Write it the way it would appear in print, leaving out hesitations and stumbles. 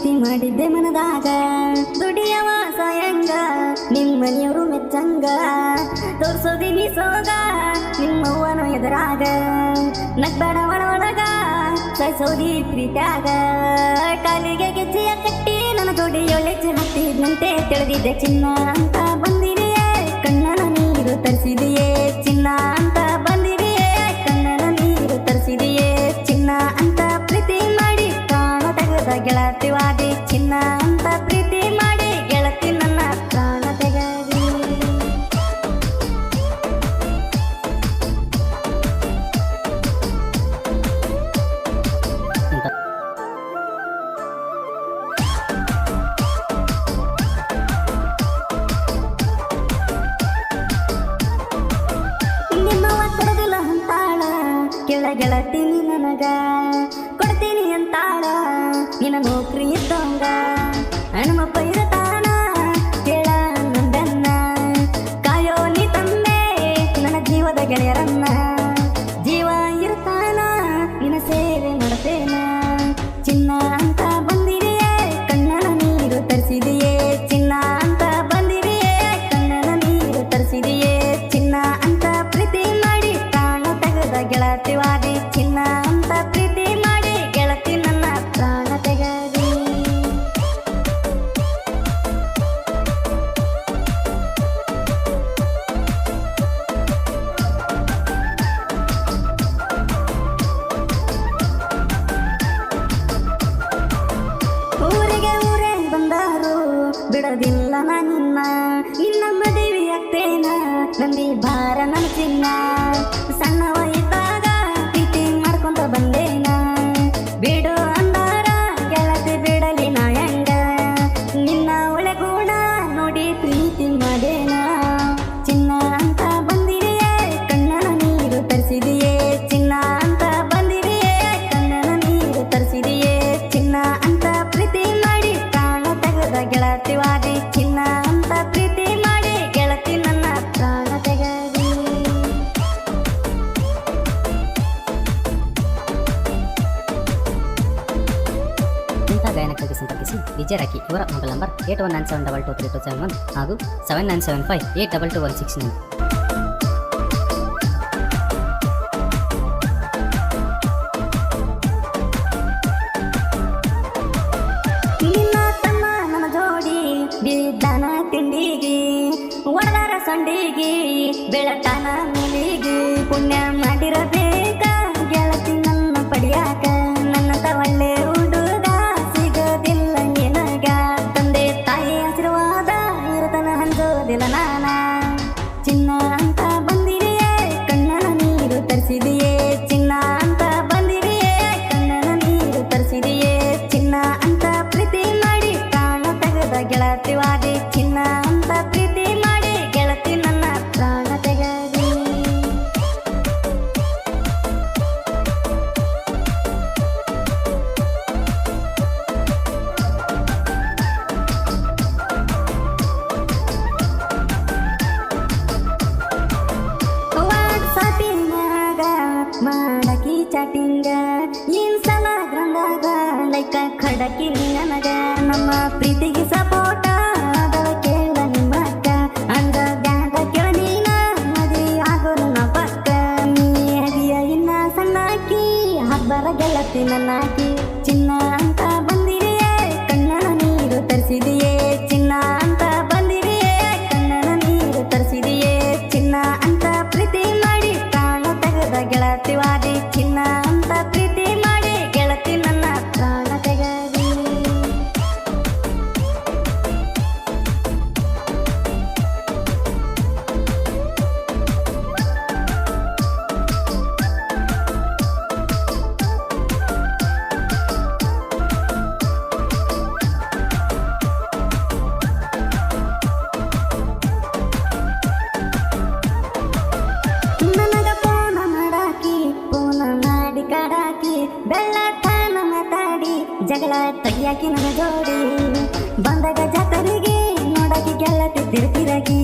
ಪ್ರೀತಿ ಮಾಡಿದ್ದೆ ಮನದಾಗ ದುಡಿಯವ ಸಾಯಂಗ ನಿಮ್ಮನೆಯವರು ಮೆಚ್ಚಂಗ ತೋರ್ಸೋದಿನಿ ಸೋಗ ನಿಮ್ಮವ್ವನ ಎದುರಾಗ ನಗ್ಬೇಡ ಒಳಗ ಸೋದಿ ಪ್ರೀತ್ಯಾಗ ಕಾಲಿಗೆ ಗೆಜ್ಜೆಯ ಕಟ್ಟಿ ನನ್ನ ಜೋಡಿ ಒಳ್ಳೆಚ್ಚೆ ಹತ್ತಿದ್ನಂತೆ ತಿಳಿದಿದ್ದೆ ಚಿನ್ನ ಅಂತ ಬಂದಿದೆಯೇ ಕಣ್ಣನ ನೀರು ತರಿಸಿದೆಯೇ ಚಿನ್ನ ಅಂತ ಬಂದಿದೆಯೇ ಕಣ್ಣನ ನೀರು ತರಿಸಿದೆಯೇ ಚಿನ್ನ ಅಂತ ಪ್ರೀತಿ ಮಾಡಿ ಪ್ರಾಣ ತೆಗೆದ ಗೆಳತಿವಾದಿ ಚಿನ್ನ ಅಂತ ಪ್ರೀತಿ ಮಾಡಿ ಗೆಳತಿ ನನ್ನ ಪ್ರಾಣ ತೆಗದಿ ನಿಮ್ಮವ ಕೊಡದಿಲ್ಲ ಅಂತಾಳ ಕೆಳ ಗೆಳತೀನಿ ನನಗ ಕೊಡ್ತೀನಿ ಅಂತಾಳ ನಿನ್ನ ನೌಕರಿ ಇದ್ದಂಗ ಹನುಮಪ್ಪ ಇರತಾನ ಕೇಳ ನಂದನ್ನ ಕಾಯೋ ನೀ ತಮ್ಮೆ ನನ್ನ ಜೀವದ ಗೆಳೆಯರನ್ನ ಜೀವ ಇರ್ತಾನ ನಿನ್ನ ಸೇವೆ ಮಾಡ್ತೇನ ಚಿನ್ನ ಅಂತ ಬಂದಿದೆಯೇ ಕಣ್ಣನ ನೀರು ತರಿಸಿದೆಯೇ ಚಿನ್ನ ಅಂತ ಬಂದಿದೆಯೇ ಕಣ್ಣನ ನೀರು ತರಿಸಿದೆಯೇ ಚಿನ್ನ ಅಂತ ಪ್ರೀತಿ ಮಾಡಿ ಪ್ರಾಣ ತೆಗೆದ ಗೆಳತಿವಾದಿ ಚಿನ್ನ ಅಂತ ಪ್ರೀತಿ ಮಾಡಿ ಗೆಳತಿ ನನ್ನ ಪ್ರಾಣ ತೆಗದಿ ಊರಿಗೆ ಊರೇ ಬಂದಾರು ಬಿಡೋದಿಲ್ಲ ನಿನ್ನ ನಿನ್ನ ಮದುವೆ ಆಗ್ತೇನ ನಂದಿ ಭಾರ ನನ್ನ ಚಿನ್ನ ಸಣ್ಣವ ಇದ್ದಾಗ ಪ್ರೀತಿ ಮಾಡ್ಕೊಂತ ಬಂದೇನ ಬಿಡು ಅಂದಾರ ಗೆಳತಿ ಬಿಡಲಿ ನಾ ಹೆಂಗ ನಿನ್ನ ಒಳಗೂಡ ನೋಡಿ ಪ್ರೀತಿ ಮಾಡೇನ ಚಿನ್ನ ಅಂತ ಬಂದಿದೆಯೇ ಕಣ್ಣನ ನೀರು ತರಿಸಿದೆಯೇ ಚಿನ್ನ ಅಂತ ಬಂದಿದೆಯೇ ಕಣ್ಣನ ನೀರು ತರಿಸಿದೆಯೇ ಚಿನ್ನ ಅಂತ ಪ್ರೀತಿ ಮಾಡಿ ಪ್ರಾಣ ತೆಗೆದ ಗೆಳತಿವಾದಿ ಚಿನ್ನ ಅಂತ ಪ್ರೀತಿ ಮಾಡಿ ಗೆಳತಿ ನನ್ನ ಪ್ರಾಣ ತೆಗದಿ ಇಂಥ ಗಾಯನಕ್ಕಾಗಿ ಸಂಪರ್ಕಿಸಿ ವಿಜಯ ರಾಕಿ ಇವರ ಮೊಬೈಲ್ ನಂಬರ್ 8197223271 ಹಾಗೂ 7975822169. ನಿನ್ನ ತಮ್ಮ ನನ್ನ ಜೋಡಿ ಬಿದ್ದಾನ ತಿಂಡಿಗಿ ಒಡದಾರ ಸಂಡಿಗಿ ಬೆಳತಾನ ಮುಲಿಗಿ ಪುಣ್ಯ ಮಾಡಿರಬೇಕ ಗೆಳತಿ ನನ್ನ ಪಡಿಯಾಕ ನನ್ನಂತ ಒಳ್ಳೆ ಹುಡುಗ ಸಿಗೋದಿಲ್ಲ ನಿನಗ ತಂದೆ ತಾಯಿ ಆಶೀರ್ವಾದ ಇರತನ ಹಂಚೋದಿಲ್ಲ ನಾನ ಚಿನ್ನ ಅಂತ ಬಂದಿದೆಯೇ ಕಣ್ಣನ ನೀರು ತರಿಸಿದೆಯೇ ಚಿನ್ನ ಅಂತ ಬಂದಿದೆಯೇ ಕಣ್ಣನ ನೀರು ತರಿಸಿದೆಯೇ ಚಿನ್ನ ಅಂತ ಪ್ರೀತಿ ಮಾಡಿ ಪ್ರಾಣ ತೆಗೆದ ಗೆಳತಿವಾದಿ ಚಿನ್ನ ಅಂತ ಪ್ರೀತಿ ಮಾಡಿ ಗೆಳತಿ ನನ್ನ ಪ್ರಾಣ ತೆಗದಿ ವಾಟ್ಸಾಪಿನಾಗ ಮಾಡಕಿ ಚಾಟಿಂಗ ಇನ್ಸ್ಟಾಗ್ರಾಮ್ದಾಗ ಲೈಕ ಖಡಕಿ ನನಗ ನಮ್ಮ ಪ್ರೀತಿಗೆ ಸಪೋರ್ಟ ಅದಳ ಕೇಳ ನಿಮ್ಮ ಅಕ್ಕ ಅಂದ ಬ್ಯಾಂಕ ಕೇಳ ನೀನ ಮದಿ ಆಗೋ ನನ್ನ ಪಕ್ಕ ನೀ ಹದಿಯ ಇನ್ನ ಸಣ್ಣಾಕಿ ಹಬ್ಬರ ಗೆಳತಿ ನನ್ನಾಕಿ ಚಿನ್ನ ಅಂತ ಬಂದಿದೆಯೇ ಕಣ್ಣನ ನೀರು ತರಿಸಿದೆಯೇ ಚಿನ್ನ ಅಂತ ಬಂದಿದೆಯೇ ಕಣ್ಣನ ನೀರು ತರಿಸಿದೆಯೇ ಚಿನ್ನ ಅಂತ ಪ್ರೀತಿ ಮಾಡಿ ಪ್ರಾಣ ತೆಗೆದ ಗೆಳತಿವಾದಿ ಚಿನ್ನ ಅಂತ ಪ್ರೀತಿ ಮಾಡಿ ಗೆಳತಿ ನನ್ನ ಪ್ರಾಣ ತೆಗದಿ ನನಗ ಫೋನ ಮಾಡಾಕಿ ಫೋನ ಮಾಡಿ ಕಾಡಾಕಿ ಬೆಳ್ಳತನ ಮಾತಾಡಿ ಜಗಳ ತೆಗಿಯಾಕಿ ನನ್ನ ಜೋಡಿ ಬಂದಾಗ ಜಾತರಿಗೆ ನೋಡಾಕಿ ಗೆಳತಿ ತಿರುತಿರಗಿ